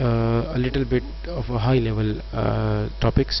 a little bit of a high level topics,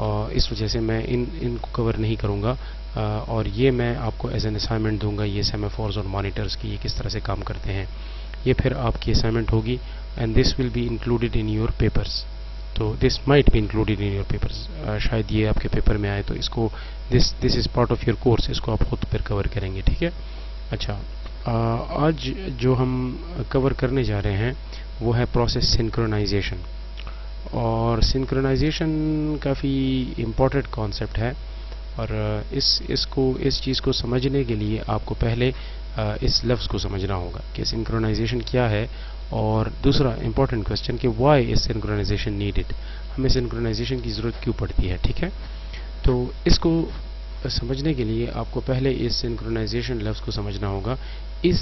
اور اس وجہ سے میں ان کو کور نہیں کروں گا، اور یہ میں آپ کو ایز این اسائنمنٹ دوں گا، یہ سیمافورز اور مانیٹرز کی یہ کس طرح سے کام کرتے ہیں، یہ پھر آپ کی اسائنمنٹ ہوگی and this will be included in your papers. تو this might be included in your papers, شاید یہ آپ کے پیپر میں آئے، تو اس کو this is part of your course, اس کو آپ خود پھر کور کریں گے. ٹھیک ہے. اچھا، آج جو ہم کور کرنے جا رہے ہیں وہ ہے پروسیس سنکرونائزیشن. اور سنکرونائزیشن کافی امپورٹنٹ کانسیپٹ ہے، اور اس چیز کو سمجھنے کے لیے آپ کو پہلے اس لفظ کو سمجھنا ہوگا کہ سنکرونائزیشن کیا ہے، اور دوسرا امپورٹنٹ کوسچن کہ وائی از سنکرونائزیشن نیڈڈ، ہمیں سنکرونائزیشن کی ضرورت کیوں پڑتی ہے. ٹھیک ہے. تو اس کو سمجھنے کے لیے آپ کو پہلے اس سنکرونائزیشن لفظ کو سمجھنا ہوگا. اس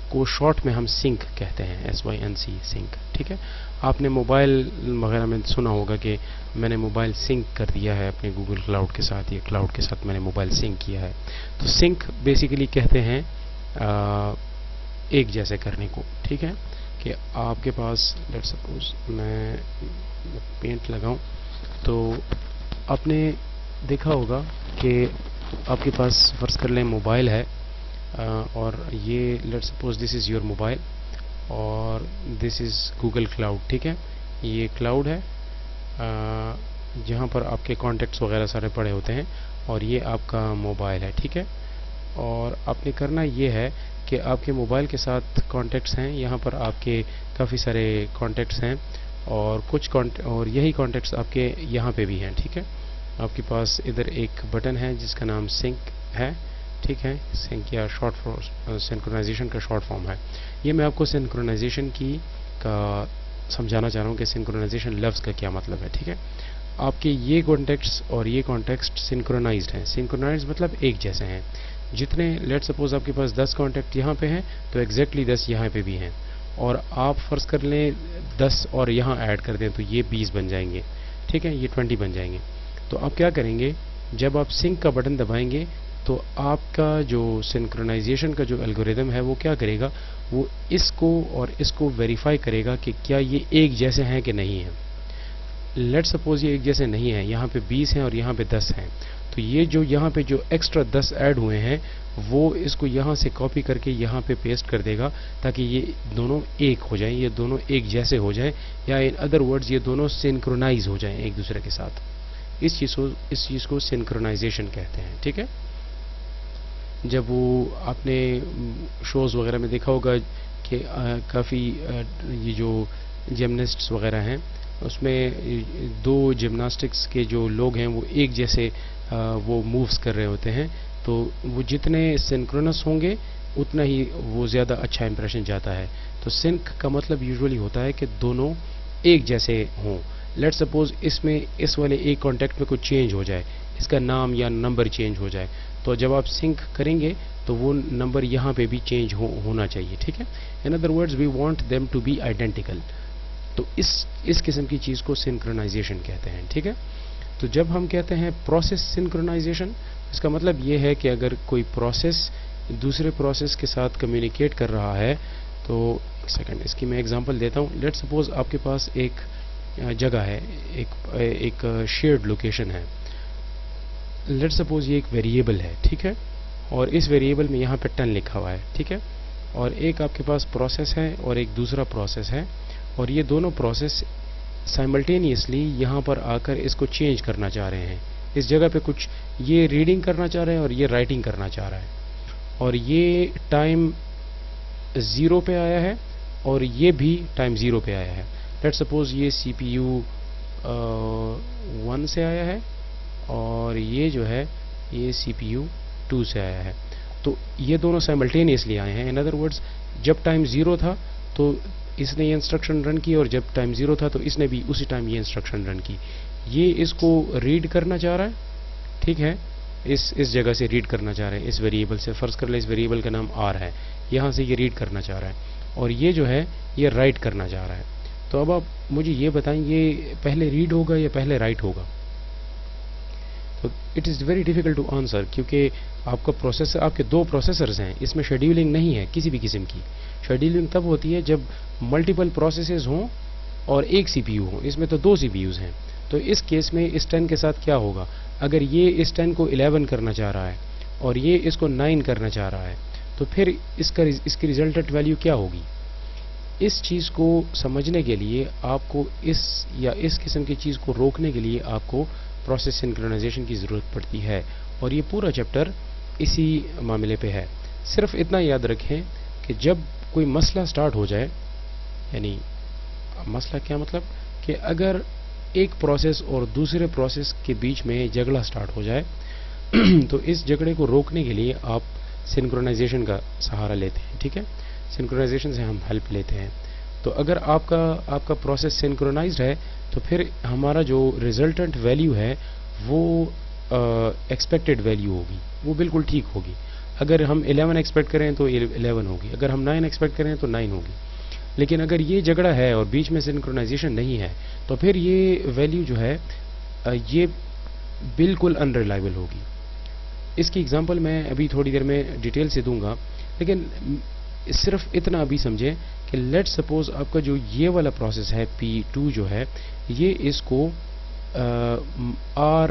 کو شارٹ میں ہم سنک کہتے ہیں، SYNC سنک. ٹھیک ہے. آپ نے موبائل وغیرہ میں سنا ہوگا کہ میں نے موبائل سنک کر دیا ہے اپنے گوگل کلاؤڈ کے ساتھ، یا کلاؤڈ کے ساتھ میں نے موبائل سنک کیا ہے. تو سنک بیسیکلی کہتے ہیں ایک جیسے کرنے کو. ٹھیک ہے. کہ آپ کے پاس لیٹ سپوز میں پینٹ لگاؤں، تو آپ نے دیکھا ہوگا کہ آپ کے پاس فرض کر لیں موبائل ہے، اور یہ let suppose this is your mobile اور دس از گوگل کلاؤڈ. ٹھیک ہے. یہ کلاؤڈ ہے جہاں پر آپ کے کانٹیکٹس وغیرہ سارے پڑے ہوتے ہیں، اور یہ آپ کا موبائل ہے. ٹھیک ہے. اور آپ نے کرنا یہ ہے کہ آپ کے موبائل کے ساتھ کانٹیکٹس ہیں، یہاں پر آپ کے کافی سارے کانٹیکٹس ہیں، اور اور یہی کانٹیکٹس آپ کے یہاں پہ بھی ہیں. ٹھیک ہے. آپ کے پاس ادھر ایک بٹن ہے جس کا نام سنک ہے. ٹھیک ہے. سنک یا سنکرونائزیشن کا شارٹ فارم ہے. یہ میں آپ کو سنکرونائزیشن کا سمجھانا چاہ رہا ہوں کہ سنکرونائزیشن لفظ کا کیا مطلب ہے. ٹھیک ہے. آپ کے یہ کانٹیکٹس اور یہ کانٹیکٹس سنکرونائزڈ ہیں. سنکرونائزڈ مطلب ایک جیسے ہیں. جتنے لیٹ سپوز آپ کے پاس 10 کانٹیکٹ یہاں پہ ہیں تو ایگزیکٹلی 10 یہاں پہ بھی ہیں، اور آپ فرض کر لیں 10 اور یہاں ایڈ کر دیں تو یہ 20 بن جائیں گے. ٹھیک ہے. یہ 20 بن جائیں گے. تو آپ کیا کریں گے، جب آپ سنک کا بٹن دبائیں گے تو آپ کا جو سنکرونائزیشن کا جو الگوریدم ہے وہ کیا کرے گا، وہ اس کو اور اس کو ویریفائی کرے گا کہ کیا یہ ایک جیسے ہیں کہ نہیں ہیں. لیٹ سپوز یہ ایک جیسے نہیں ہیں، یہاں پہ 20 ہیں اور یہاں پہ 10 ہیں، تو یہ جو یہاں پہ جو ایکسٹرا 10 ایڈ ہوئے ہیں وہ اس کو یہاں سے کاپی کر کے یہاں پہ پیسٹ کر دے گا، تاکہ یہ دونوں ایک ہو جائیں، یہ دونوں ایک جیسے ہو جائیں، یا ان ادر ورڈز یہ دونوں سنکرونائز ہو جائیں ایک دوسرے کے ساتھ. اس چیز کو سنکرونائزیشن کہتے ہیں. ٹھیک ہے. جب وہ آپ نے شوز وغیرہ میں دیکھا ہوگا کہ کافی یہ جو جمناسٹس وغیرہ ہیں اس میں 2 جمناسٹکس کے جو لوگ ہیں وہ ایک جیسے وہ مووز کر رہے ہوتے ہیں، تو وہ جتنے سنکرونس ہوں گے اتنا ہی وہ زیادہ اچھا امپریشن جاتا ہے. تو سنک کا مطلب یوزولی ہوتا ہے کہ دونوں ایک جیسے ہوں. لیٹ سپوز اس میں اس والے ایک کانٹیکٹ میں کچھ چینج ہو جائے، اس کا نام یا نمبر چینج ہو جائے، تو جب آپ سنک کریں گے تو وہ نمبر یہاں پہ بھی چینج ہونا چاہیے. ٹھیک ہے. In other words we want them to be identical. تو اس قسم کی چیز کو سنکرونائزیشن کہتے ہیں. ٹھیک ہے. تو جب ہم کہتے ہیں پروسیس سنکرونائزیشن، اس کا مطلب یہ ہے کہ اگر کوئی پروسیس دوسرے پروسیس کے ساتھ کمیونیکیٹ کر رہا ہے، تو ایک سیکنڈ اس کی میں ایگزامپل دیتا ہوں. لیٹ سپوز آپ کے پاس ایک جگہ ہے، ایک شیئرڈ لوکیشن ہے. لیٹ سپوز یہ ایک ویریبل ہے. ٹھیک ہے. اور اس ویریبل میں یہاں پہ 10 لکھا ہوا ہے. ٹھیک ہے. اور ایک آپ کے پاس پروسیس ہے اور ایک دوسرا پروسیس ہے، اور یہ دونوں پروسیس سائملٹینیسلی یہاں پر آ کر اس کو چینج کرنا چاہ رہے ہیں. اس جگہ پہ کچھ یہ ریڈنگ کرنا چاہ رہے ہیں اور یہ رائٹنگ کرنا چاہ رہا ہے، اور یہ ٹائم 0 پہ آیا ہے اور یہ بھی ٹائم 0 پہ آیا ہے. لیٹ سپوز یہ CPU 1 سے آیا ہے اور یہ جو ہے یہ CPU 2 سے آیا ہے. تو یہ دونوں سائملٹینیسلی آئے ہیں. ان ادر ورڈز جب ٹائم 0 تھا تو اس نے یہ انسٹرکشن رن کی، اور جب ٹائم 0 تھا تو اس نے بھی اسی ٹائم یہ انسٹرکشن رن کی. یہ اس کو ریڈ کرنا چاہ رہا ہے. ٹھیک ہے. اس جگہ سے ریڈ کرنا چاہ رہے ہیں، اس ویریبل سے. فرض کر لیں اس ویریبل کا نام R ہے، یہاں سے یہ ریڈ کرنا چاہ رہا ہے، اور یہ جو ہے یہ رائٹ کرنا چاہ رہا ہے. تو اب آپ مجھے یہ بتائیں یہ پہلے ریڈ ہوگا یا پہلے رائٹ ہوگا؟ تو it is very difficult to answer, کیونکہ آپ کا پروسیسر، آپ کے 2 پروسیسرز ہیں، اس میں شیڈیولنگ نہیں ہے کسی بھی قسم کی. شیڈیولنگ تب ہوتی ہے جب ملٹیپل پروسیسز ہوں اور ایک CPU ہوں. اس میں تو 2 CPUs ہیں. تو اس کیس میں اس 10 کے ساتھ کیا ہوگا؟ اگر یہ اس 10 کو 11 کرنا چاہ رہا ہے اور یہ اس کو 9 کرنا چاہ رہا ہے تو پھر اس کی ریزلٹنٹ ویلیو کیا ہوگی؟ اس چیز کو سمجھنے کے لیے آپ کو اس قسم کی چیز کو روکنے کے لیے آپ کو پروسیس سنکرونائزیشن کی ضرورت پڑتی ہے، اور یہ پورا چیپٹر اسی معاملے پہ ہے۔ صرف اتنا یاد رکھیں کہ جب کوئی مسئلہ سٹارٹ ہو جائے، یعنی مسئلہ کیا مطلب کہ اگر ایک پروسیس اور دوسرے پروسیس کے بیچ میں جھگڑا سٹارٹ ہو جائے تو اس جھگڑے کو روکنے کے لیے آپ سنکرونائزیشن کا سہارا لیتے ہیں، ٹھیک ہے؟ سنکرونائزیشن سے ہم ہیلپ لیتے ہیں۔ تو اگر آپ کا پروسیس سنکرونائزڈ ہے تو پھر ہمارا جو ریزلٹنٹ ویلیو ہے وہ ایکسپیکٹڈ ویلیو ہوگی، وہ بالکل ٹھیک ہوگی۔ اگر ہم 11 ایکسپیکٹ کریں تو 11 ہوگی، اگر ہم 9 ایکسپیکٹ کریں تو 9 ہوگی۔ لیکن اگر یہ جھگڑا ہے اور بیچ میں سنکرونائزیشن نہیں ہے تو پھر یہ ویلیو جو ہے یہ بالکل ان ریلائبل ہوگی۔ اس کی ایگزامپل میں ابھی تھوڑی دیر میں ڈیٹیل سے دوں گا، لیکن صرف اتنا ابھی سمجھیں کہ لیٹ سپوز آپ کا جو یہ والا پروسیس ہے P2 جو ہے، یہ اس کو R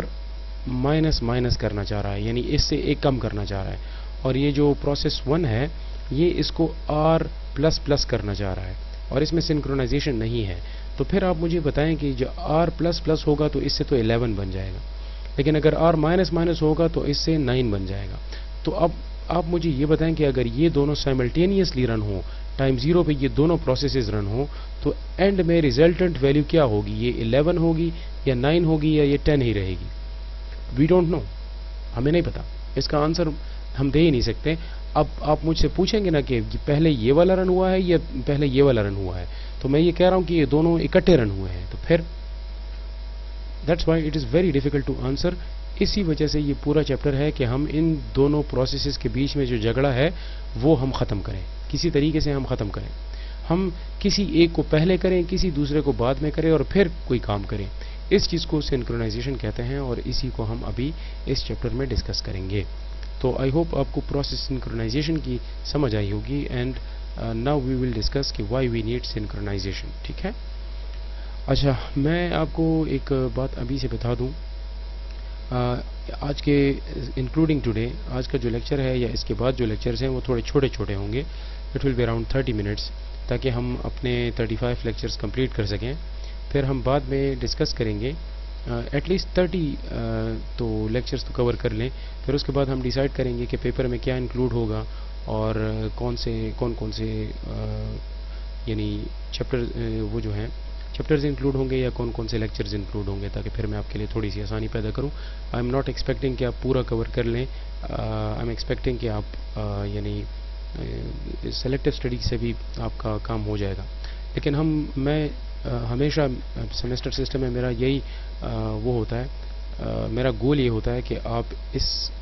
مائنس کرنا چاہ رہا ہے، یعنی اس سے ایک کم کرنا چاہ رہا ہے، اور یہ جو پروسیس 1 ہے یہ اس کو R پلس کرنا چاہ رہا ہے، اور اس میں سنکرونائزیشن نہیں ہے۔ تو پھر آپ مجھے بتائیں کہ جو R پلس ہوگا تو اس سے تو 11 بن جائے گا، لیکن اگر R مائنس ہوگا تو اس سے 9 بن جائے گا۔ تو اب آپ مجھے یہ بتائیں کہ اگر یہ دونوں سائملٹینیسلی رن ہوں، ٹائم 0 پہ یہ دونوں پروسیسز رن ہوں، تو اینڈ میں ریزلٹنٹ ویلیو کیا ہوگی؟ یہ 11 ہوگی یا 9 ہوگی یا یہ 10 ہی رہے گی؟ وی ڈونٹ نو، ہمیں نہیں پتا، اس کا آنسر ہم دے ہی نہیں سکتے۔ اب آپ مجھ سے پوچھیں گے نا کہ پہلے یہ والا رن ہوا ہے یا پہلے یہ والا رن ہوا ہے، تو میں یہ کہہ رہا ہوں کہ یہ دونوں اکٹھے رن ہوئے ہیں، تو پھر that's why it is very difficult to answer. اسی وجہ سے یہ پورا چیپٹر ہے کہ ہم ان دونوں پروسیسز کے بیچ میں جو جھگڑا ہے وہ ہم ختم کریں، کسی طریقے سے ہم ختم کریں۔ ہم کسی ایک کو پہلے کریں، کسی دوسرے کو بعد میں کریں، اور پھر کوئی کام کریں۔ اس چیز کو سنکرونائزیشن کہتے ہیں، اور اسی کو ہم ابھی اس چیپٹر میں ڈسکس کریں گے۔ تو آئی ہوپ آپ کو پروسیس سنکرونائزیشن کی سمجھ آئی ہوگی، and now we will discuss کہ وائی وی نیڈ سنکرونائزیشن، ٹھیک ہے؟ اچھا، میں آپ کو ایک بات ابھی سے بتا دوں، آج کے انکلوڈنگ ٹوڈے، آج کا جو لیکچر ہے یا اس کے بعد جو لیکچرز ہیں وہ تھوڑے چھوٹے ہوں گے، it will be around 30 minutes, تاکہ ہم اپنے 35 لیکچرز کمپلیٹ کر سکیں۔ پھر ہم بعد میں ڈسکس کریں گے ایٹ لیسٹ 30 تو لیکچرز تو کور کر لیں، پھر اس کے بعد ہم ڈیسائیڈ کریں گے کہ پیپر میں کیا انکلوڈ ہوگا، اور کون سے یعنی وہ جو ہیں چیپٹرز انکلوڈ ہوں گے، یا کون سے لیکچرز انکلوڈ ہوں گے، تاکہ پھر میں آپ کے لیے تھوڑی سی آسانی پیدا کروں۔ آئی ایم ناٹ ایکسپیکٹنگ کہ آپ پورا کور کر لیں، آئی ایم ایکسپیکٹنگ کہ آپ یعنی سلیکٹو اسٹڈی سے بھی آپ کا کام ہو جائے گا، لیکن میں ہمیشہ سیمسٹر سسٹم میں میرا یہی وہ ہوتا ہے، میرا گول یہ ہوتا ہے کہ آپ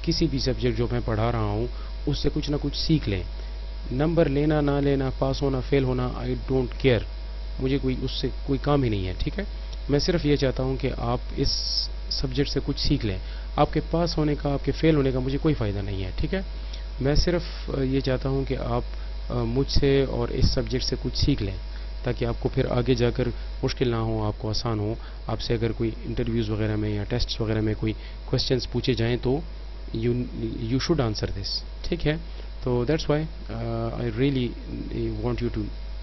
کسی بھی سبجیکٹ جو میں پڑھا رہا ہوں اس سے کچھ نہ کچھ سیکھ لیں۔ نمبر لینا نہ لینا، پاس ہونا فیل ہونا، آئی ڈونٹ کیئر، مجھے اس سے کوئی کام ہی نہیں ہے، ٹھیک ہے؟ میں صرف یہ چاہتا ہوں کہ آپ اس سبجیکٹ سے کچھ سیکھ لیں۔ آپ کے پاس ہونے کا، آپ کے فیل ہونے کا مجھے کوئی فائدہ نہیں ہے، ٹھیک ہے؟ میں صرف یہ چاہتا ہوں کہ آپ مجھ سے اور اس سبجیکٹ سے کچھ سیکھ لیں، تاکہ آپ کو پھر آگے جا کر مشکل نہ ہو، آپ کو آسان ہو۔ آپ سے اگر کوئی انٹرویوز وغیرہ میں یا ٹیسٹس وغیرہ میں کوئی کوسچنس پوچھے جائیں تو یو شوڈ آنسر دس، ٹھیک ہے؟ تو that's why I really want you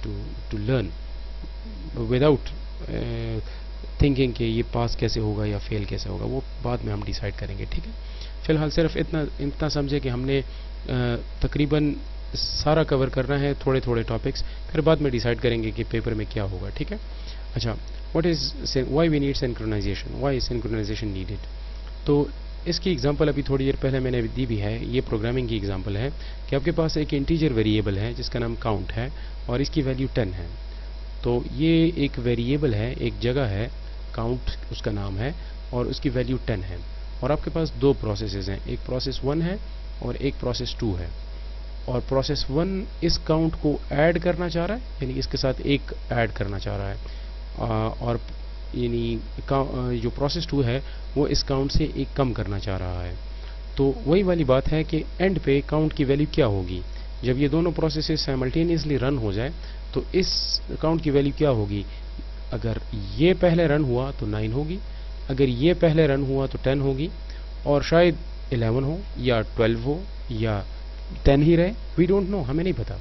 to learn without thinking کہ یہ پاس کیسے ہوگا یا فیل کیسے ہوگا، وہ بعد میں ہم ڈیسائیڈ کریں گے، ٹھیک ہے؟ فی الحال صرف اتنا سمجھے کہ ہم نے تقریباً سارا کور کرنا ہے، تھوڑے ٹاپکس، پھر بعد میں ڈیسائیڈ کریں گے کہ پیپر میں کیا ہوگا، ٹھیک ہے؟ اچھا، why we need synchronization, why synchronization needed? تو اس کی ایگزامپل ابھی تھوڑی دیر پہلے میں نے دی بھی ہے، یہ پروگرامنگ کی ایگزامپل ہے کہ آپ کے پاس ایک انٹیجر ویریبل ہے جس کا نام کاؤنٹ ہے، اور اس کی ویلیو 10 ہے۔ تو یہ ایک ویریبل ہے، ایک جگہ ہے، کاؤنٹ اس کا نام ہے، اور اس کی ویلیو 10 ہے، اور آپ کے پاس دو پروسیسز ہیں، ایک پروسیس 1 ہے اور ایک پروسیس 2 ہے، اور پروسیس 1 اس کاؤنٹ کو ایڈ کرنا چاہ رہا ہے، یعنی اس کے ساتھ ایک ایڈ کرنا چاہ رہا ہے، اور یعنی جو پروسیس 2 ہے وہ اس کاؤنٹ سے ایک کم کرنا چاہ رہا ہے۔ تو وہی والی بات ہے کہ اینڈ پہ کاؤنٹ کی ویلیو کیا ہوگی؟ جب یہ دونوں پروسیسز سائملٹینیسلی رن ہو جائے تو اس کاؤنٹ کی ویلیو کیا ہوگی؟ اگر یہ پہلے رن ہوا تو 9 ہوگی، اگر یہ پہلے رن ہوا تو 10 ہوگی، اور شاید 11 ہو یا 12 ہو یا 10 ہی رہے، وی ڈونٹ نو، ہمیں نہیں پتا،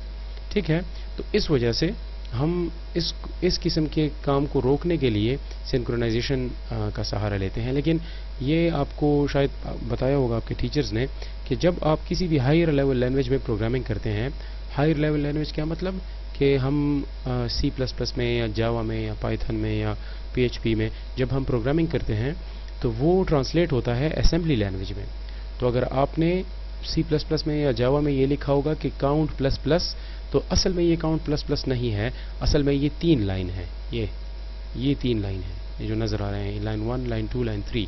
ٹھیک ہے. تو اس وجہ سے ہم اس قسم کے کام کو روکنے کے لیے سنکرونائزیشن کا سہارا لیتے ہیں. لیکن یہ آپ کو شاید بتایا ہوگا آپ کے ٹیچرز نے کہ جب آپ کسی بھی ہائر لیول لینگویج میں پروگرامنگ کرتے ہیں، ہائر لیول لینگویج کیا مطلب کہ ہم سی پلس پلس میں یا جاوا میں یا پائتھن میں یا پی ایچ پی میں جب ہم پروگرامنگ کرتے ہیں تو وہ ٹرانسلیٹ ہوتا ہے اسمبلی لینگویج میں. تو اگر آپ نے سی پلس پلس میں یا جاوا میں یہ لکھا ہوگا کہ کاؤنٹ پلس پلس، تو اصل میں یہ کاؤنٹ پلس پلس نہیں ہے، اصل میں یہ 3 لائن ہے، یہ 3 لائن ہے، یہ جو نظر آ رہے ہیں، لائن 1 لائن 2 لائن 3.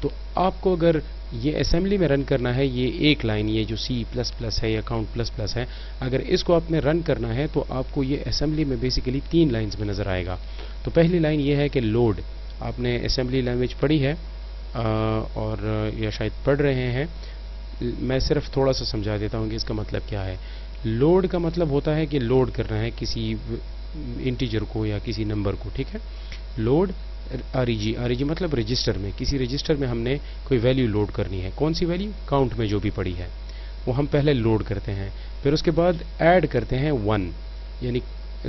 تو آپ کو اگر یہ اسمبلی میں رن کرنا ہے، یہ ایک لائن، یہ جو سی پلس پلس ہے یا کاؤنٹ پلس پلس ہے، اگر اس کو آپ نے رن کرنا ہے تو آپ کو یہ اسمبلی میں بیسیکلی 3 لائنز میں نظر آئے گا. تو پہلی لائن یہ ہے کہ لوڈ، آپ نے اسمبلی لینگویج پڑھی ہے اور یا شاید پڑھ رہے ہیں، میں صرف تھوڑا سا سمجھا دیتا ہوں کہ اس کا مطلب کیا ہے. لوڈ کا مطلب ہوتا ہے کہ لوڈ کرنا ہے کسی انٹیجر کو یا کسی نمبر کو، ٹھیک ہے. لوڈ آر ای جی مطلب رجسٹر میں، کسی رجسٹر میں ہم نے کوئی ویلیو لوڈ کرنی ہے. کون سی ویلیو؟ کاؤنٹ میں جو بھی پڑی ہے وہ ہم پہلے لوڈ کرتے ہیں، پھر اس کے بعد ایڈ کرتے ہیں 1، یعنی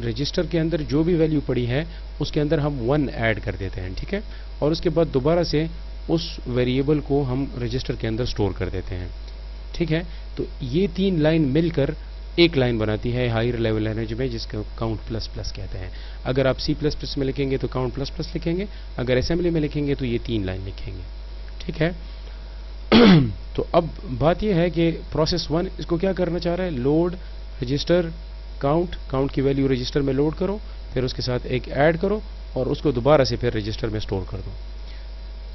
رجسٹر کے اندر جو بھی ویلیو پڑی ہے اس کے اندر ہم 1 ایڈ کر دیتے ہیں، ٹھیک ہے. اور اس کے بعد دوبارہ سے اس ویریبل کو ہم رجسٹر کے اندر سٹور کر دیتے ہیں، ٹھیک ہے. تو یہ 3 لائن مل کر ایک لائن بناتی ہے ہائر لیول لینگویج میں، جس کو کاؤنٹ پلس پلس کہتے ہیں. اگر آپ سی پلس پلس میں لکھیں گے تو کاؤنٹ پلس پلس لکھیں گے، اگر اسمبلی میں لکھیں گے تو یہ 3 لائن لکھیں گے، ٹھیک ہے. تو اب بات یہ ہے کہ پروسیس 1 اس کو کیا کرنا چاہ رہا ہے؟ لوڈ رجسٹر کاؤنٹ کی ویلیو رجسٹر میں لوڈ کرو، پھر اس کے ساتھ ایک ایڈ کرو اور اس کو دوبارہ سے پھر رجسٹر میں سٹور کر دو.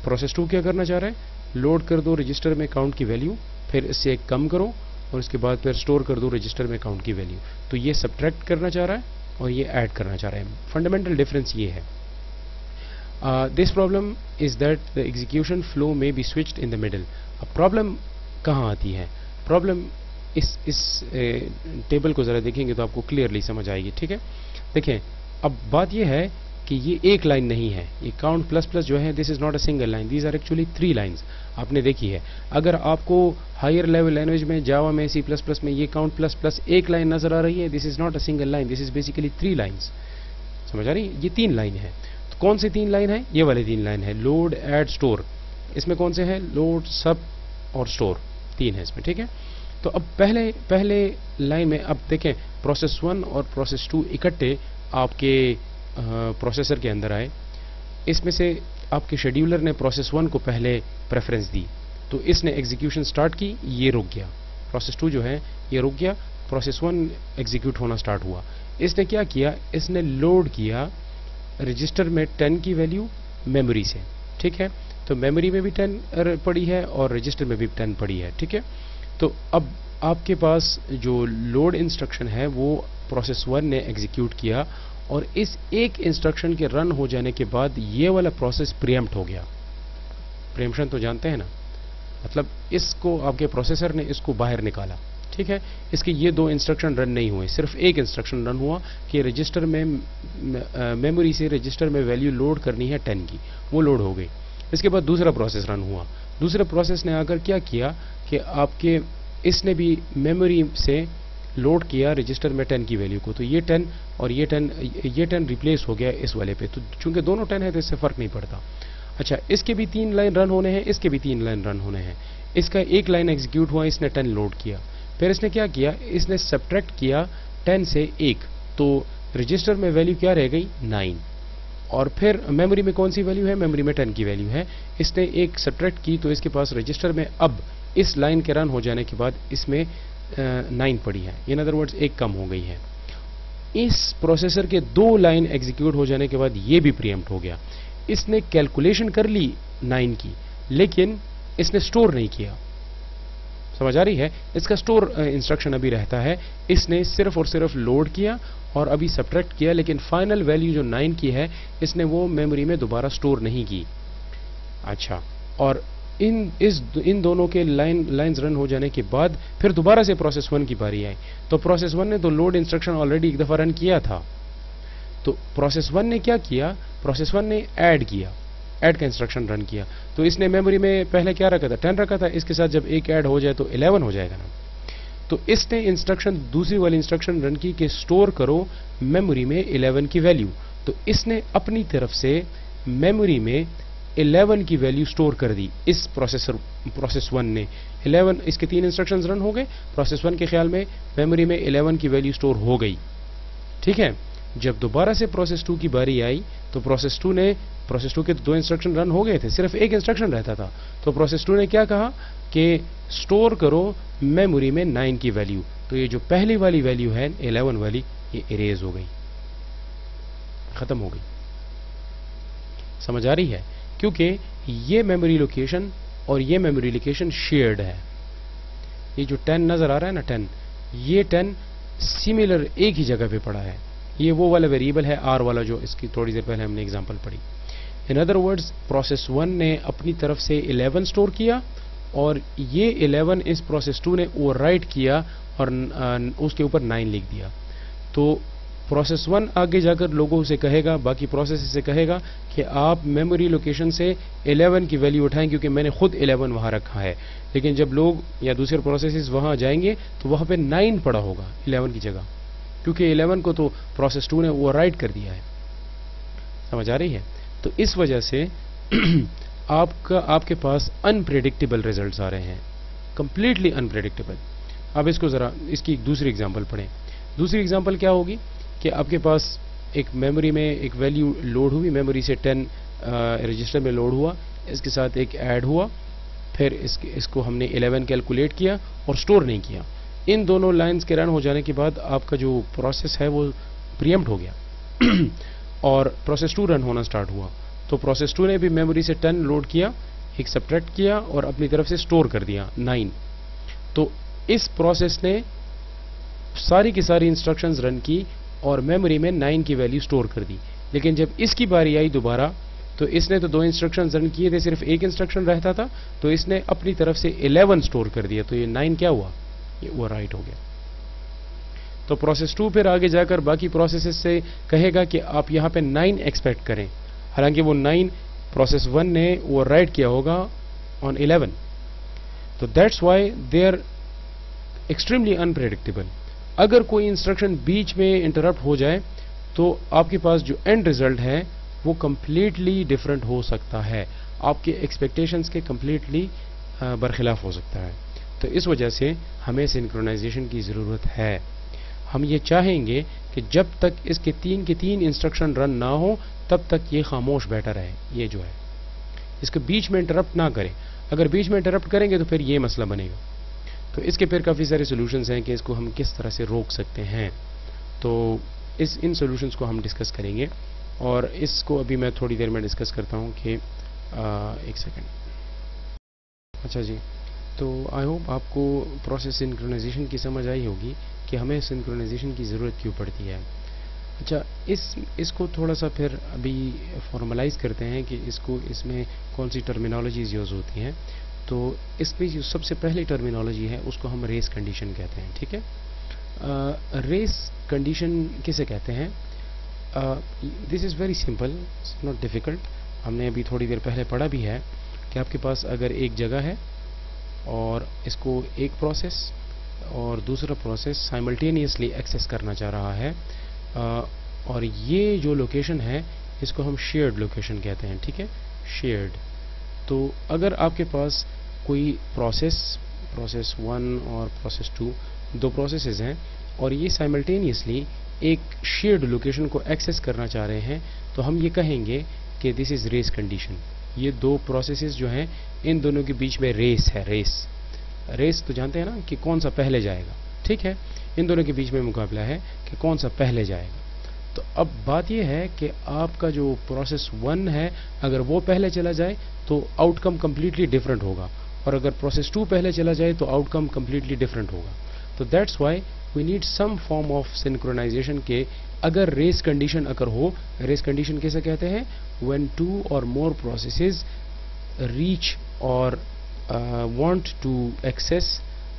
پروسیس 2 کیا کرنا چاہ رہا ہے؟ لوڈ کر دو رجسٹر میں کاؤنٹ کی ویلیو، پھر اس سے ایک کم کرو اور اس کے بعد پھر سٹور کر دو رجسٹر میں کاؤنٹ کی ویلیو. تو یہ سبٹریکٹ کرنا چاہ رہا ہے اور یہ ایڈ کرنا چاہ رہا ہے. فنڈامنٹل ڈفرنس یہ ہے. This problem is that the execution flow میں be switched in the middle. اب پرابلم کہاں آتی ہے؟ پرابلم اس ٹیبل کو ذرا دیکھیں گے تو آپ کو کلیئرلی سمجھ آئے گی، ٹھیک ہے. دیکھیں اب بات یہ ہے کہ یہ ایک لائن نہیں ہے، یہ کاؤنٹ پلس پلس جو ہے this is not a single line, these are actually 3 lines. آپ نے دیکھی ہے، اگر آپ کو ہائر لیول لینگویج میں جاوا میں سی پلس پلس میں یہ کاؤنٹ پلس پلس ایک لائن نظر آ رہی ہے، this is not a single line, this is basically 3 lines. سمجھ آ رہی ہے؟ یہ 3 لائن ہے. تو کون سی 3 لائن ہے؟ یہ والے 3 لائن ہے، لوڈ ایڈ سٹور. اس میں کون سے ہیں؟ لوڈ سب اور سٹور، 3 ہے اس میں، ٹھیک ہے. تو اب پہلے لائن میں اب دیکھیں پروسیس 1 اور پروسیس 2 اکٹھے آپ کے پروسیسر کے اندر آئے. اس میں سے آپ کے شیڈیولر نے پروسیس 1 کو پہلے پریفرنس دی تو اس نے ایگزیکیوشن سٹارٹ کی، یہ رک گیا. پروسیس 2 جو ہے یہ رک گیا، پروسیس 1 ایگزیکیوٹ ہونا سٹارٹ ہوا. اس نے کیا کیا؟ اس نے لوڈ کیا رجسٹر میں 10 کی ویلیو میموری سے، ٹھیک ہے. تو میموری میں بھی 10 پڑی ہے اور رجسٹر میں بھی 10 پڑی ہے، ٹھیک ہے. تو اب آپ کے پاس جو لوڈ انسٹرکشن ہے وہ پروسیس 1 نے ایگزیکیوٹ کیا اور اس ایک انسٹرکشن کے رن ہو جانے کے بعد یہ والا پروسیس پریمپٹ ہو گیا. پریمپشن تو جانتے ہیں نا، مطلب اس کو آپ کے پروسیسر نے اس کو باہر نکالا، ٹھیک ہے. اس کے یہ 2 انسٹرکشن رن نہیں ہوئے، صرف ایک انسٹرکشن رن ہوا کہ رجسٹر میں میموری سے رجسٹر میں ویلیو لوڈ کرنی ہے 10 کی، وہ لوڈ ہو گئی. اس کے بعد دوسرا پروسیس رن ہوا. دوسرے پروسیس نے آ کر کیا کیا کہ آپ کے اس نے بھی میموری سے لوڈ کیا رجسٹر میں 10 کی ویلیو کو. تو یہ 10 اور یہ 10 ریپلیس ہو گیا اس والے پہ. تو چونکہ دونوں 10 ہے تو اس سے فرق نہیں پڑتا. اچھا، اس کے بھی 3 لائن رن ہونے ہیں، اس کے بھی 3 لائن رن ہونے ہیں. اس کا ایک لائن ایگزیکیوٹ ہوا، اس نے 10 لوڈ کیا. پھر اس نے کیا کیا؟ اس نے سبٹریکٹ کیا 10 سے 1، تو رجسٹر میں ویلیو کیا رہ گئی؟ 9. اور پھر میموری میں کون سی ویلیو ہے؟ میموری میں 10 کی ویلیو ہے. اس نے ایک سبٹریکٹ کی تو اس کے پاس رجسٹر میں اب اس لائن کے رن ہو جانے کے بعد اس میں 9 پڑی ہے، ان ادر ورڈز ایک کم ہو گئی ہے. اس پروسیسر کے 2 لائن ایگزیکیوٹ ہو جانے کے بعد یہ بھی پریمپٹ ہو گیا. اس نے کیلکولیشن کر لی 9 کی، لیکن اس نے سٹور نہیں کیا. سمجھ آ رہی ہے؟ اس کا سٹور انسٹرکشن ابھی رہتا ہے. اس نے صرف اور صرف لوڈ کیا اور ابھی سبٹریکٹ کیا، لیکن فائنل ویلیو جو 9 کی ہے اس نے وہ میموری میں دوبارہ سٹور نہیں کی. اچھا، اور ان دونوں کے لائنز رن ہو جانے کے بعد پھر دوبارہ سے پروسیس 1 کی باری آئی. تو پروسیس 1 نے تو لوڈ انسٹرکشن آلریڈی ایک دفعہ رن کیا تھا. تو پروسیس 1 نے کیا کیا؟ پروسیس 1 نے ایڈ کیا. ایڈ کا انسٹرکشن رن کیا تو اس نے میموری میں پہلے کیا رکھا تھا 10 رکھا تھا, اس کے ساتھ جب ایک ایڈ ہو جائے تو 11 ہو جائے گا نا. تو اس نے انسٹرکشن دوسری والی انسٹرکشن رن کی کہ اسٹور کرو میموری میں 11 کی ویلیو. تو اس نے اپنی طرف سے میموری میں 11 کی ویلیو سٹور کر دی اس پروسیس 1 نے. 11 اس کے 3 انسٹرکشنز رن ہو گئے, پروسیس 1 کے خیال میں میموری میں 11 کی ویلیو سٹور ہو گئی. ٹھیک ہے, جب دوبارہ سے پروسیس 2 کی باری آئی تو پروسیس 2 کے 2 انسٹرکشن رن ہو گئے تھے, صرف ایک انسٹرکشن رہتا تھا. تو پروسیس 2 نے کیا کہا کہ سٹور کرو میموری میں 9 کی ویلیو. تو یہ جو پہلی والی ویلیو ہے 11 والی, یہ اریز ہو گئی, ختم ہو گئی. سمجھ آ رہی ہے؟ کیونکہ یہ میموری لوکیشن اور یہ میموری لوکیشن شیئرڈ ہے. یہ جو 10 نظر آ رہا ہے نا 10, یہ 10 سیملر ایک ہی جگہ پہ پڑا ہے. یہ وہ والا ویریبل ہے آر والا جو اس کی تھوڑی دیر پہلے ہم نے اگزامپل پڑھی. ان ادر ورڈز پروسیس 1 نے اپنی طرف سے 11 سٹور کیا اور یہ 11 اس پروسیس 2 نے اوور رائٹ کیا اور اس کے اوپر 9 لکھ دیا. تو پروسیس 1 آگے جا کر لوگوں سے کہے گا, باقی پروسیس سے کہے گا کہ آپ میموری لوکیشن سے 11 کی ویلیو اٹھائیں کیونکہ میں نے خود 11 وہاں رکھا ہے. لیکن جب لوگ یا دوسرے پروسیسز وہاں جائیں گے تو وہاں پہ 9 پڑا ہوگا 11 کی جگہ, کیونکہ 11 کو تو پروسیس 2 نے اوور رائٹ کر دیا ہے. سمجھ آ رہی ہے؟ تو اس وجہ سے آپ کے پاس انپریڈکٹیبل ریزلٹس آ رہے ہیں, کمپلیٹلی انپریڈکٹیبل. اب اس کو ذرا اس کی ایک دوسری ایگزامپل پڑھیں. دوسری ایگزامپل کیا ہوگی کہ آپ کے پاس ایک میموری میں ایک ویلیو لوڈ ہوئی, میموری سے 10 رجسٹر میں لوڈ ہوا, اس کے ساتھ ایک ایڈ ہوا, پھر اس کو ہم نے 11 کیلکولیٹ کیا اور سٹور نہیں کیا. ان دونوں لائنز کے رن ہو جانے کے بعد آپ کا جو پروسیس ہے وہ پریمپٹ ہو گیا اور پروسیس 2 رن ہونا سٹارٹ ہوا. تو پروسیس 2 نے بھی میموری سے 10 لوڈ کیا, ایک سبٹریکٹ کیا اور اپنی طرف سے سٹور کر دیا 9. تو اس پروسیس نے ساری کی ساری انسٹرکشنز رن کی اور میموری میں 9 کی ویلیو سٹور کر دی. لیکن جب اس کی باری آئی دوبارہ تو اس نے تو 2 انسٹرکشنز رن کیے تھے, صرف ایک انسٹرکشن رہتا تھا, تو اس نے اپنی طرف سے 11 سٹور کر دیا. تو یہ 9 کیا ہوا, یہ اوور رائٹ ہو گیا. تو پروسیس 2 پھر آگے جا کر باقی پروسیسز سے کہے گا کہ آپ یہاں پہ 9 ایکسپیکٹ کریں, حالانکہ وہ 9 پروسیس 1 نے اوور رائٹ کیا ہوگا آن 11. تو that's why they are extremely unpredictable. اگر کوئی انسٹرکشن بیچ میں انٹرپٹ ہو جائے تو آپ کے پاس جو اینڈ ریزلٹ ہے وہ کمپلیٹلی ڈفرنٹ ہو سکتا ہے, آپ کے ایکسپیکٹیشنز کے کمپلیٹلی برخلاف ہو سکتا ہے. تو اس وجہ سے ہمیں سنکرونائزیشن کی ضرورت ہے. ہم یہ چاہیں گے کہ جب تک اس کے 3 انسٹرکشن رن نہ ہو تب تک یہ خاموش بیٹھا رہے. یہ جو ہے اس کو بیچ میں انٹرپٹ نہ کریں. اگر بیچ میں انٹرپٹ کریں گے تو پھر یہ مسئلہ بنے گا. تو اس کے پھر کافی سارے سولوشنز ہیں کہ اس کو ہم کس طرح سے روک سکتے ہیں. تو ان سولوشنز کو ہم ڈسکس کریں گے اور اس کو ابھی میں تھوڑی دیر میں ڈسکس کرتا ہوں کہ ایک سیکنڈ. اچھا جی, تو آئی ہوپ آپ کو پروسیس سنکرونائزیشن کی سمجھ آئی ہوگی کہ ہمیں سنکرونائزیشن کی ضرورت کیوں پڑتی ہے. اچھا, اس کو تھوڑا سا پھر ابھی فارملائز کرتے ہیں کہ اس میں کون سی ٹرمینالوجیز یوز ہوتی ہیں. تو اس میں جو سب سے پہلی ٹرمینالوجی ہے اس کو ہم ریس کنڈیشن کہتے ہیں. ٹھیک ہے, ریس کنڈیشن کسے کہتے ہیں؟ This is very simple, it's not difficult. ہم نے ابھی تھوڑی دیر پہلے پڑھا بھی ہے کہ آپ کے پاس اگر ایک جگہ ہے اور اس کو ایک پروسیس اور دوسرا پروسیس سائملٹینیسلی ایکسیس کرنا چاہ رہا ہے, اور یہ جو لوکیشن ہے اس کو ہم شیئرڈ لوکیشن کہتے ہیں. ٹھیک ہے, شیئرڈ. تو اگر آپ کے پاس کوئی پروسیس 1 اور پروسیس 2 دو پروسیسز ہیں اور یہ سائملٹینیسلی ایک شیئرڈ لوکیشن کو ایکسیس کرنا چاہ رہے ہیں, تو ہم یہ کہیں گے کہ دس از ریس کنڈیشن. یہ دو پروسیسز جو ہیں ان دونوں کے بیچ میں ریس ہے. ریس تو جانتے ہیں نا کہ کون سا پہلے جائے گا. ٹھیک ہے, ان دونوں کے بیچ میں مقابلہ ہے کہ کون سا پہلے جائے گا. تو اب بات یہ ہے کہ آپ کا جو پروسیس 1 ہے اگر وہ پہلے چلا جائے تو آؤٹ کم کمپلیٹلی ڈفرنٹ ہوگا, اور اگر پروسیس 2 پہلے چلا جائے تو آؤٹ کم کمپلیٹلی ڈفرنٹ ہوگا. تو that's why we need some form of synchronization کے اگر ریس کنڈیشن اگر ہو. ریس کنڈیشن کیسے کہتے ہیں؟ when 2 or more processes reach or want to access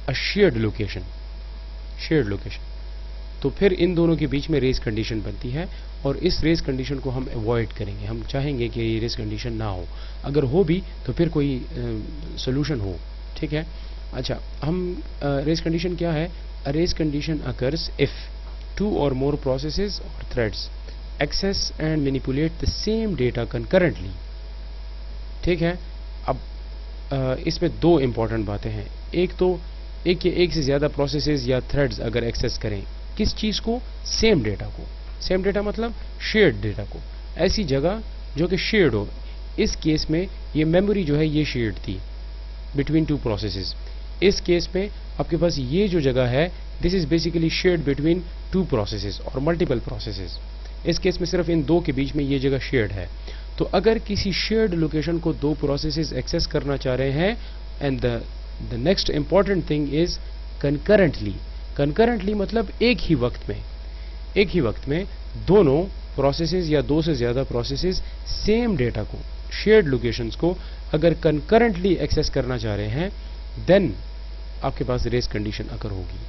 a shared location. تو پھر ان دونوں کے بیچ میں ریس کنڈیشن بنتی ہے اور اس ریس کنڈیشن کو ہم ایوائڈ کریں گے. ہم چاہیں گے کہ یہ ریس کنڈیشن نہ ہو, اگر ہو بھی تو پھر کوئی سولوشن ہو. ٹھیک ہے. اچھا, ہم ریس کنڈیشن کیا ہے؟ Race condition occurs if two or more processes or threads access and manipulate the same data concurrently. ٹھیک ہے. اب اس میں دو امپورٹنٹ باتیں ہیں. ایک سے زیادہ پروسیسز یا تھریڈز اگر ایکسیس کریں کس چیز کو؟ سیم ڈیٹا کو. سیم ڈیٹا مطلب شیئرڈ ڈیٹا کو, ایسی جگہ جو کہ شیئرڈ ہو. اس کیس میں یہ میموری جو ہے یہ شیئرڈ تھی بٹوین ٹو پروسیسز. اس کیس میں آپ کے پاس یہ جو جگہ ہے this is basically shared between two processes اور ملٹیپل پروسیسز. اس کیس میں صرف ان دو کے بیچ میں یہ جگہ شیئرڈ ہے. تو اگر کسی شیئرڈ لوکیشن کو دو پروسیسز ایکسیس کرنا چاہ رہے ہیں, and the next important thing is concurrently. concurrently مطلب ایک ہی وقت میں دونوں پروسیسز یا دو سے زیادہ پروسیسز سیم ڈیٹا کو, شیئرڈ لوکیشنز کو اگر کنکرنٹلی ایکسیس کرنا چاہ رہے ہیں دین آپ کے پاس ریس کنڈیشن اکر ہوگی.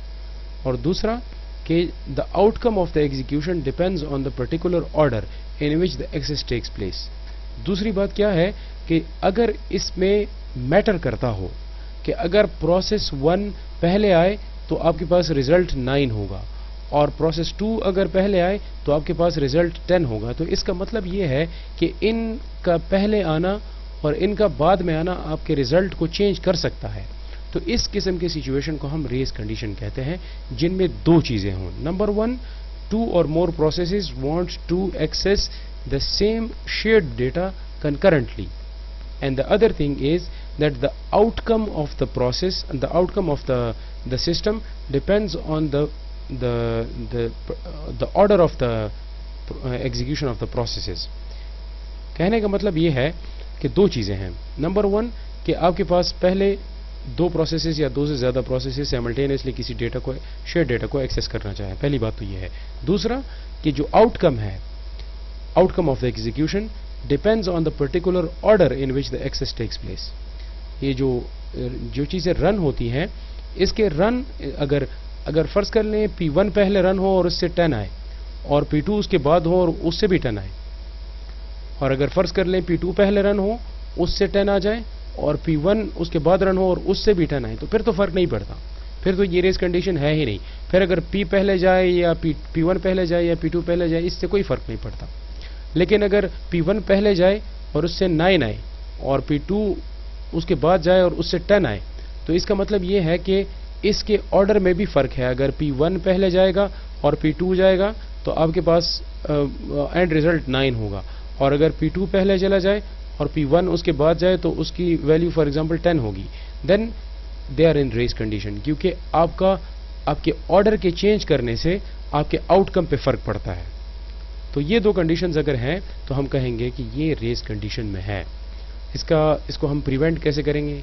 اور دوسرا کہ the outcome of the execution depends on the particular order in which the access takes place. دوسری بات کیا ہے کہ اگر اس میں میٹر کرتا ہو کہ اگر پروسیس 1 پہلے آئے تو آپ کے پاس ریزلٹ 9 ہوگا, اور پروسیس 2 اگر پہلے آئے تو آپ کے پاس ریزلٹ 10 ہوگا. تو اس کا مطلب یہ ہے کہ ان کا پہلے آنا اور ان کا بعد میں آنا آپ کے ریزلٹ کو چینج کر سکتا ہے. تو اس قسم کی سچویشن کو ہم ریس کنڈیشن کہتے ہیں جن میں دو چیزیں ہوں. Number 1, 2 or more processes want to access the same shared data concurrently, and the other thing is that the outcome of the process and the outcome of the system depends on the order of the execution of the processes. کہنے کا مطلب یہ ہے کہ دو چیزیں ہیں. Number 1 کہ آپ کے پاس پہلے دو پروسیسز یا دو سے زیادہ پروسیسز سیملٹینیسلی کسی ڈیٹا کو, شیئر ڈیٹا کو ایکسیس کرنا چاہیں. پہلی بات تو یہ ہے. دوسرا کہ جو آؤٹ کم ہے, out come of the execution depends on the particular order in which the access takes place. یہ جو چیزیں رن ہوتی ہیں اس کے رن اگر فرض کر لیں P1 پہلے رن ہو اور اس سے 10 آئے, اور P2 اس کے بعد ہو اور اس سے بھی 10 آئے, اور اگر فرض کر لیں P2 پہلے رن ہو اس سے 10 آ جائے اور P1 اس کے بعد رن ہو اور اس سے بھی 10 آئے, تو پھر تو فرق نہیں پڑتا, پھر تو یہ ریس کنڈیشن ہے ہی نہیں. پھر اگر P پہلے جائے یا P1 پہلے جائے یا P2 پہلے جائے اس سے کوئی فرق نہیں پڑتا. لیکن اگر P1 پہلے جائے اور اس سے 9 آئے اور P2 اس کے بعد جائے اور اس سے 10 آئے, تو اس کا مطلب یہ ہے کہ اس کے آرڈر میں بھی فرق ہے. اگر P1 پہلے جائے گا اور P2 جائے گا تو آپ کے پاس اینڈ ریزلٹ 9 ہوگا, اور اگر P2 پہلے چلا جائے اور P1 اس کے بعد جائے تو اس کی ویلیو فار ایگزامپل 10 ہوگی. Then they are in race condition, کیونکہ آپ کے آرڈر کے چینج کرنے سے آپ کے آؤٹ کم پہ فرق پڑتا ہے. تو یہ دو کنڈیشنز اگر ہیں تو ہم کہیں گے کہ یہ ریس کنڈیشن میں ہے. اس کو ہم پریونٹ کیسے کریں گے؟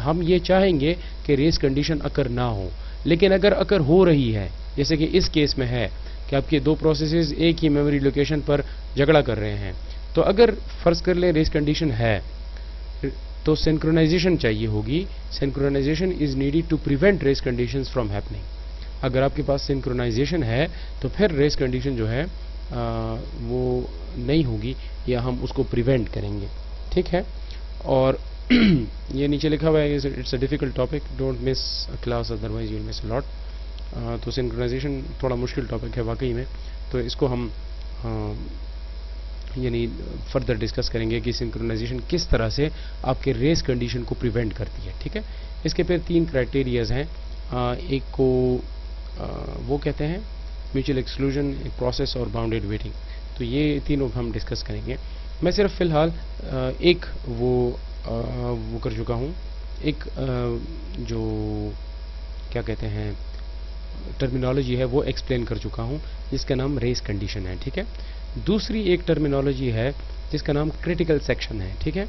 ہم یہ چاہیں گے کہ ریس کنڈیشن اکر نہ ہو, لیکن اگر اکر ہو رہی ہے جیسے کہ اس کیس میں ہے کہ آپ کے دو پروسیسز ایک ہی میموری لوکیشن پر جھگڑا کر رہے ہیں, تو اگر فرض کر لیں ریس کنڈیشن ہے تو سنکرونائزیشن چاہیے ہوگی. Synchronization is needed to prevent race conditions from happening. اگر آپ کے پاس سنکرونائزیشن ہے تو پھر ریس کنڈیشن جو ہے وہ نہیں ہوگی, یا ہم اس کو پریونٹ کریں گے. ٹھیک ہے. اور یہ نیچے لکھا ہوا ہے it's a difficult topic, don't miss class otherwise you will miss lot. تو سنکرونائزیشن تھوڑا مشکل ٹاپک ہے واقعی میں, تو اس کو ہم یعنی فردر ڈسکس کریں گے کہ سنکرونائزیشن کس طرح سے آپ کے ریس کنڈیشن کو پریونٹ کرتی ہے. ٹھیک ہے. اس کے پھر 3 کرائٹیریاز ہیں. ایک کو وہ کہتے ہیں میوچل ایکسکلوژن, پروسیس اور باؤنڈیڈ ویٹنگ. تو یہ تینوں ہم ڈسکس کریں گے. میں صرف فی الحال ایک وہ کر چکا ہوں, ایک جو کیا کہتے ہیں ٹرمینالوجی ہے وہ ایکسپلین کر چکا ہوں جس کا نام ریس کنڈیشن ہے. ٹھیک ہے. دوسری ایک ٹرمینالوجی ہے جس کا نام کریٹیکل سیکشن ہے. ٹھیک ہے.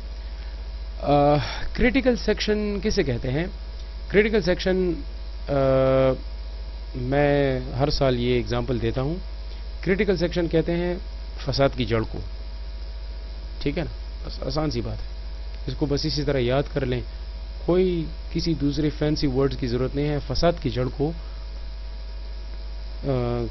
کریٹیکل سیکشن کسے کہتے ہیں؟ کریٹیکل سیکشن میں ہر سال یہ اگزامپل دیتا ہوں. کریٹیکل سیکشن کہتے ہیں فساد کی جڑ کو. ٹھیک ہے نا, بس آسان سی بات ہے, اس کو بس اسی طرح یاد کر لیں, کوئی کسی دوسرے فینسی ورڈز کی ضرورت نہیں ہے. فساد کی جڑ کو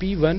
P1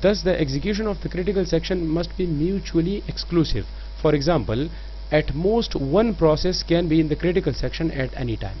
Thus the execution of the critical section must be mutually exclusive. For example, at most one process can be in the critical section at any time.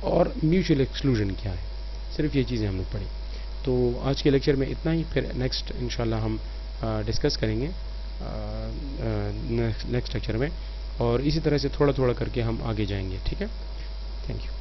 اور میوچل ایکسکلوژن کیا ہے. صرف یہ چیزیں ہم نے پڑھی. تو آج کے لیکچر میں اتنا ہی. پھر نیکسٹ انشاءاللہ ہم ڈسکس کریں گے نیکسٹ لیکچر میں, اور اسی طرح سے تھوڑا تھوڑا کر کے ہم آگے جائیں گے. ٹھیک ہے, تھینک یو.